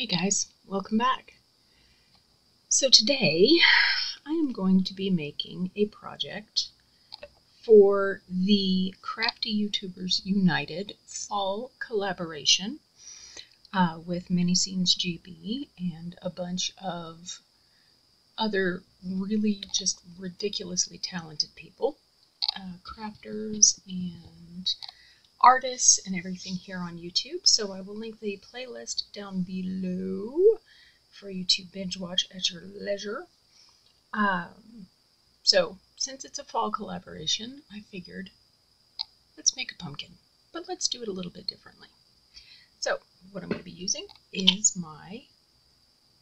Hey guys, welcome back. So today I am going to be making a project for the Crafty YouTubers United fall collaboration with Mini Scenes GB and a bunch of other really just ridiculously talented people, crafters and artists and everything here on YouTube. So I will link the playlist down below for you to binge watch at your leisure. So since it's a fall collaboration, I figured let's make a pumpkin, but let's do it a little bit differently. So what I'm going to be using is my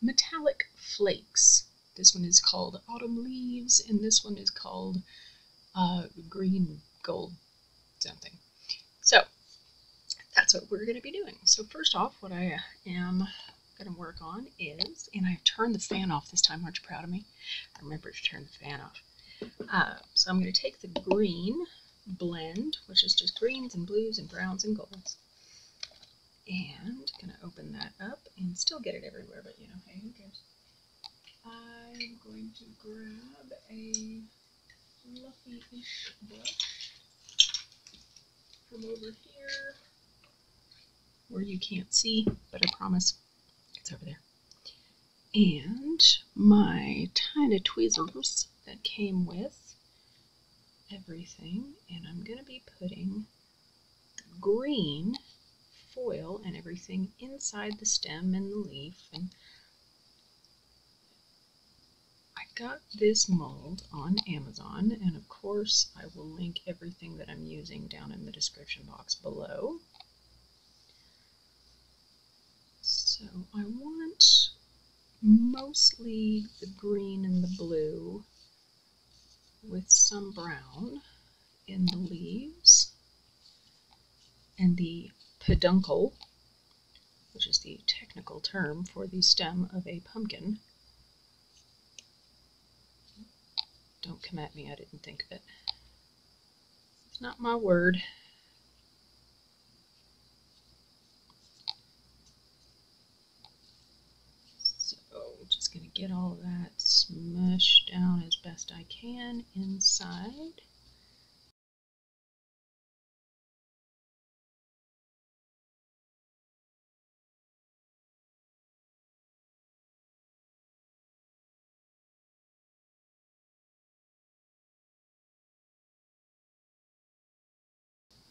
metallic flakes. This one is called Autumn Leaves, and this one is called Green Gold something. So that's what we're going to be doing. So first off, what I am going to work on is, and I've turned the fan off this time. Aren't you proud of me? I remember to turn the fan off. So I'm going to take the green blend, which is just greens and blues and browns and golds, and going to open that up and still get it everywhere, but you know, hey, who cares? I'm going to grab a fluffy-ish brush from over here, where you can't see, but I promise it's over there. And my tiny tweezers that came with everything, and I'm going to be putting green foil and everything inside the stem and the leaf. And I got this mold on Amazon, and of course I will link everything that I'm using down in the description box below. So I want mostly the green and the blue with some brown in the leaves, and the peduncle, which is the technical term for the stem of a pumpkin. Don't come at me, I didn't think of it. It's not my word. Just going to get all of that smushed down as best I can inside.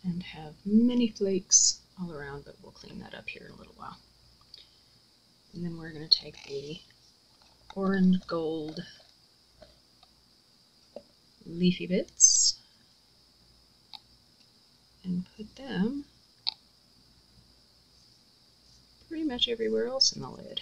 And have many flakes all around, but we'll clean that up here in a little while. And then we're going to take the orange gold leafy bits and put them pretty much everywhere else in the lid.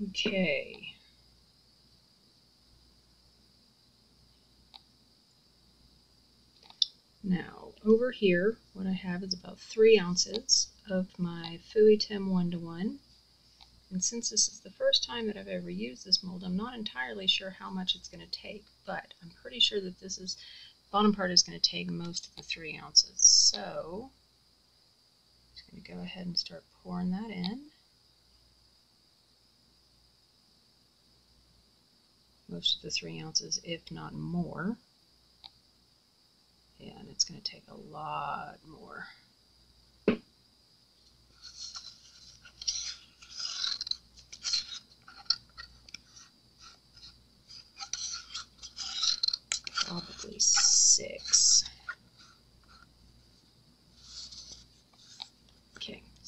Okay. Now, over here, what I have is about 3 ounces of my Tim 1-to-1. And since this is the first time that I've ever used this mold, I'm not entirely sure how much it's going to take, but I'm pretty sure that this is, bottom part is going to take most of the 3 ounces. So, I'm just going to go ahead and start pouring that in. Most of the 3 ounces, if not more. And it's going to take a lot more.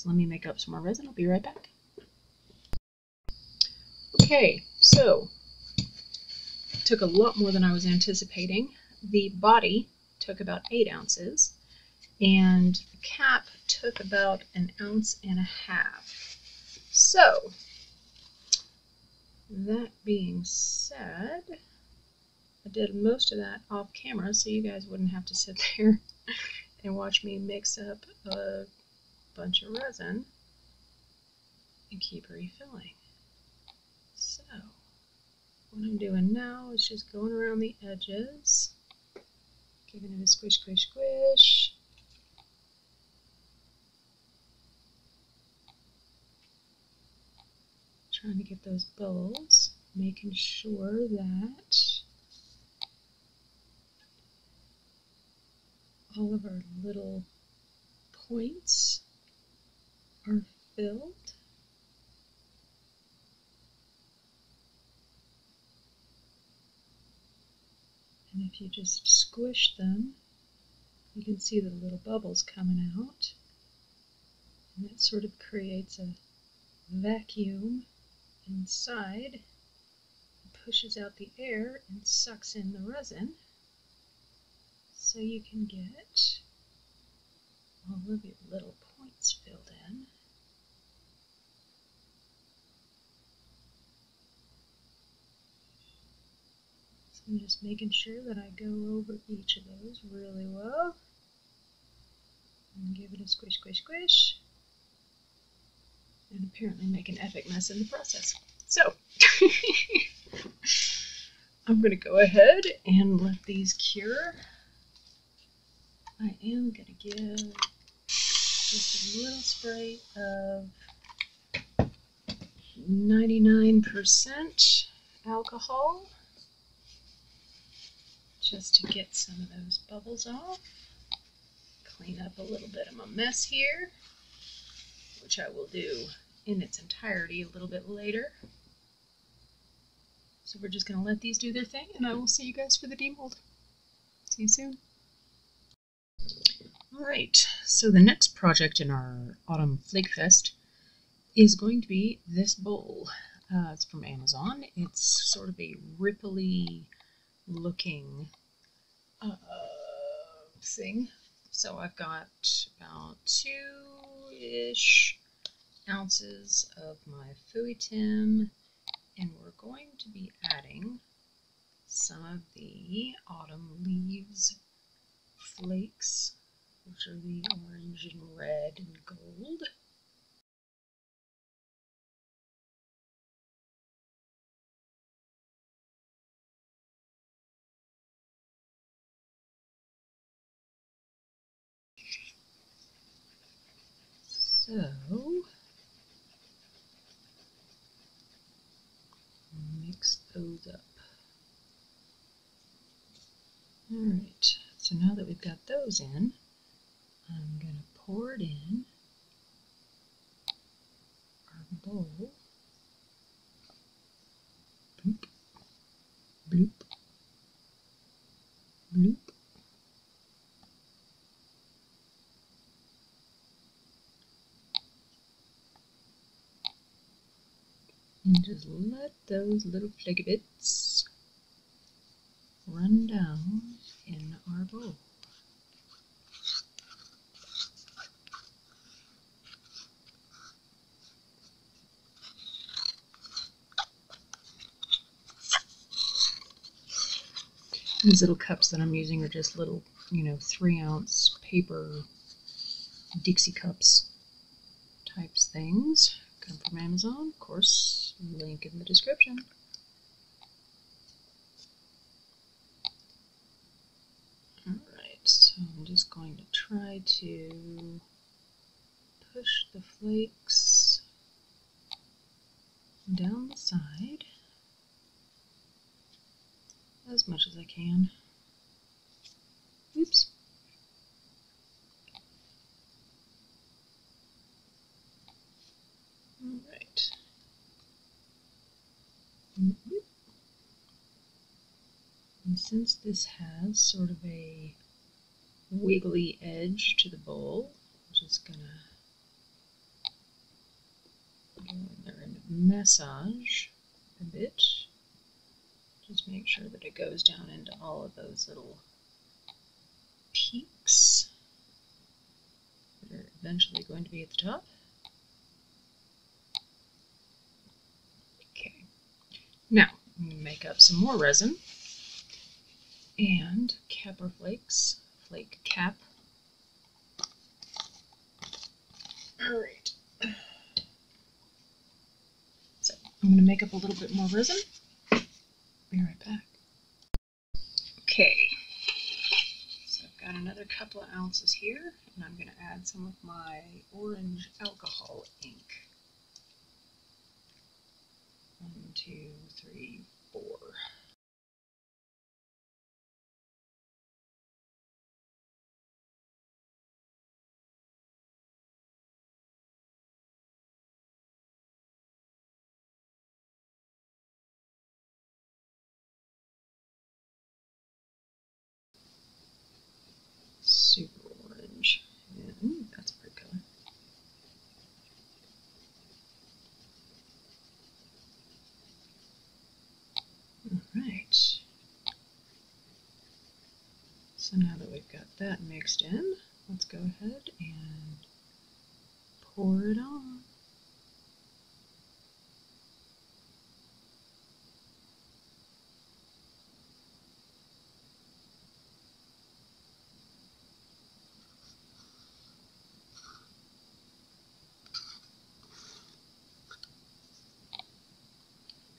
So let me make up some more resin. I'll be right back. Okay, so it took a lot more than I was anticipating. The body took about 8 ounces, and the cap took about 1.5 ounces. So, that being said, I did most of that off camera so you guys wouldn't have to sit there and watch me mix up a bunch of resin and keep refilling. So, what I'm doing now is just going around the edges, giving it a squish, squish, squish. Trying to get those bubbles, making sure that all of our little points are filled. And if you just squish them, you can see the little bubbles coming out. And that sort of creates a vacuum inside, pushes out the air and sucks in the resin, so you can get all of your little points filled in. So I'm just making sure that I go over each of those really well and give it a squish, squish, squish, and apparently make an epic mess in the process. So I'm going to go ahead and let these cure. I am going to give just a little spray of 99% alcohol just to get some of those bubbles off. Clean up a little bit of my mess here, which I will do in its entirety a little bit later. So we're just going to let these do their thing, and I will see you guys for the demold. See you soon. Alright, so the next project in our Autumn Flake Fest is going to be this bowl. It's from Amazon. It's sort of a ripply looking thing. So I've got about 2-ish ounces of my Thyme, and we're going to be adding some of the autumn leaves flakes, which are the orange and red and gold. So, mix those up. Alright, so now that we've got those in, I'm going to pour it in our bowl. Bloop, bloop, bloop. And just let those little flaky bits run down in our bowl. These little cups that I'm using are just little, 3-ounce paper Dixie cups types things. Come from Amazon, of course, link in the description. Alright, so I'm just going to try to push the flakes down the side as much as I can. Oops. Alright. And since this has sort of a wiggly edge to the bowl, I'm just gonna in there and massage a bit. Just make sure that it goes down into all of those little peaks that are eventually going to be at the top. Okay, now I'm going to make up some more resin and cap our flakes, flake cap. Alright, so I'm going to make up a little bit more resin. Be right back. Okay, so I've got another couple of ounces here, and I'm going to add some of my orange alcohol ink. 1, 2, 3, 4. Super orange. And, ooh, that's a pretty color. Alright. So now that we've got that mixed in, let's go ahead and pour it on.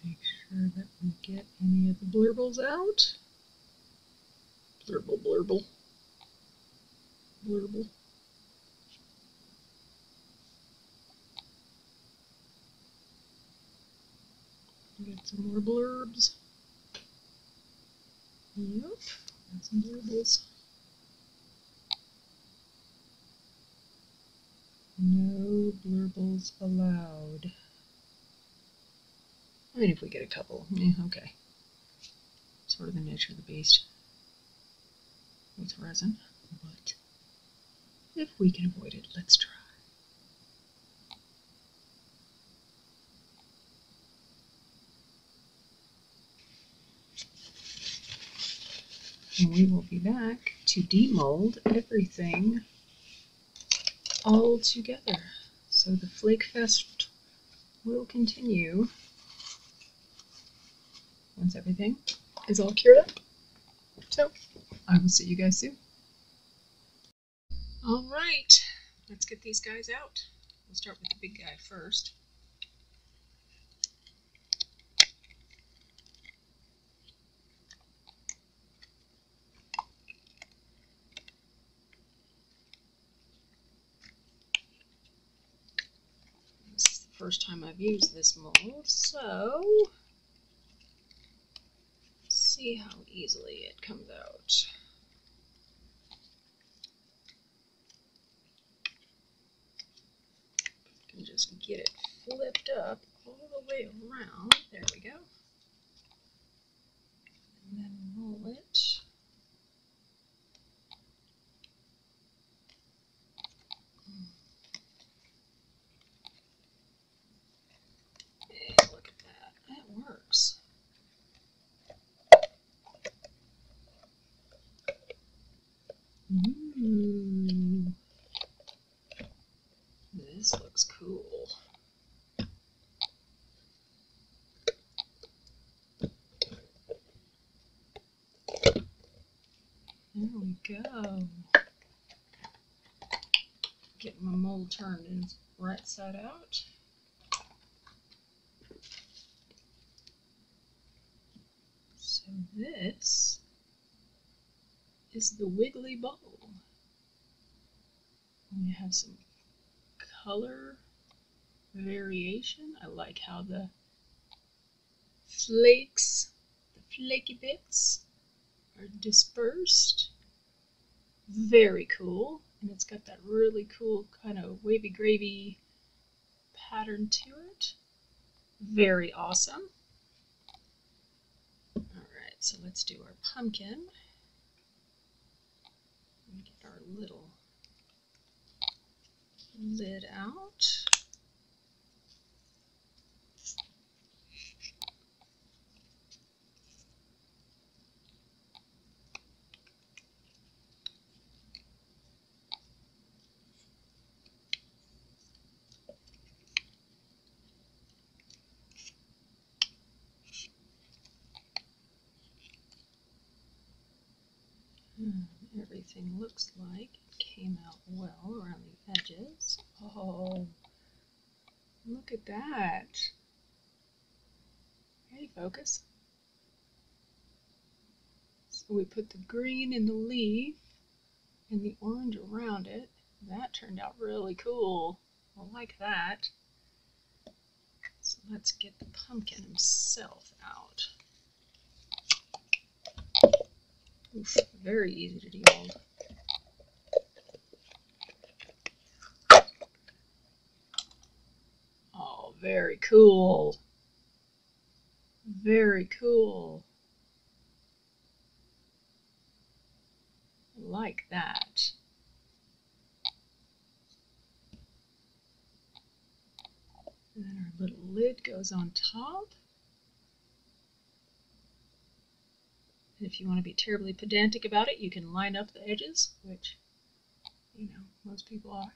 Make sure that we get any of the blurbles out. Blurble, blurble, blurble. Get some more blurbs. Yep, got some blurbles. No blurbles allowed. I mean, if we get a couple, okay. Sort of the nature of the beast with resin, but if we can avoid it, let's try. And we will be back to demold everything all together. So the Flake Fest will continue once everything is all cured up. So I will see you guys soon. All right, let's get these guys out. We'll start with the big guy first. This is the first time I've used this mold, so see how easily it comes out. And just get it flipped up all the way around. There we go. And then roll it. And look at that. That works. Ooh. This looks cool. There we go. Getting my mold turned in right side out. So this is the wiggly bowl. And you have some color variation. I like how the flakes, the flaky bits, are dispersed. Very cool. And it's got that really cool kind of wavy gravy pattern to it. Very awesome. Alright, so let's do our pumpkin. Get our little lid out. everything looks like. It came out well around the edges. Oh, look at that. Hey, focus. So we put the green in the leaf and the orange around it. That turned out really cool. I like that. So let's get the pumpkin himself out. Oof, very easy to demold. Oh, very cool. Very cool. Like that. And then our little lid goes on top. And if you want to be terribly pedantic about it, you can line up the edges, which, you know, most people are.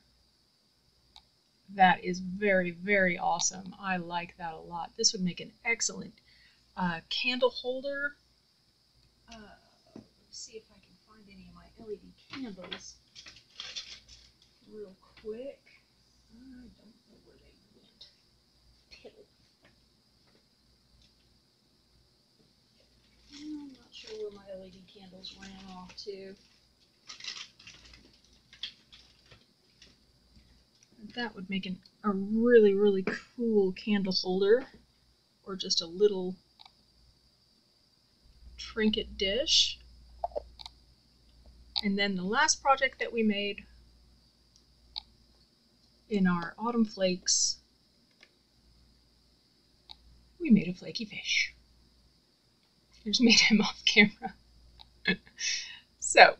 That is very, very awesome. I like that a lot. This would make an excellent candle holder. Let's see if I can find any of my LED candles real quick. I don't know where they went. Piddle. I'm not sure where my LED candles ran off to. That would make a really, really cool candle holder, or just a little trinket dish. And then the last project that we made in our autumn flakes, we made a flaky fish. I just made him off camera. So,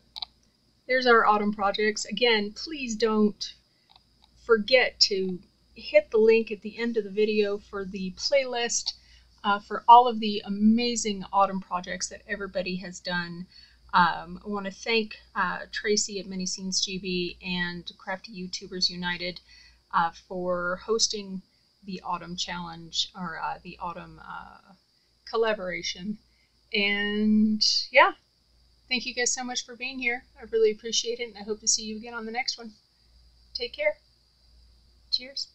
there's our autumn projects. Again, please don't forget to hit the link at the end of the video for the playlist for all of the amazing autumn projects that everybody has done. I want to thank Tracy at Mini Scenes GB and Crafty YouTubers United for hosting the autumn challenge, or the autumn collaboration. And yeah, thank you guys so much for being here. I really appreciate it, and I hope to see you again on the next one. Take care. Cheers.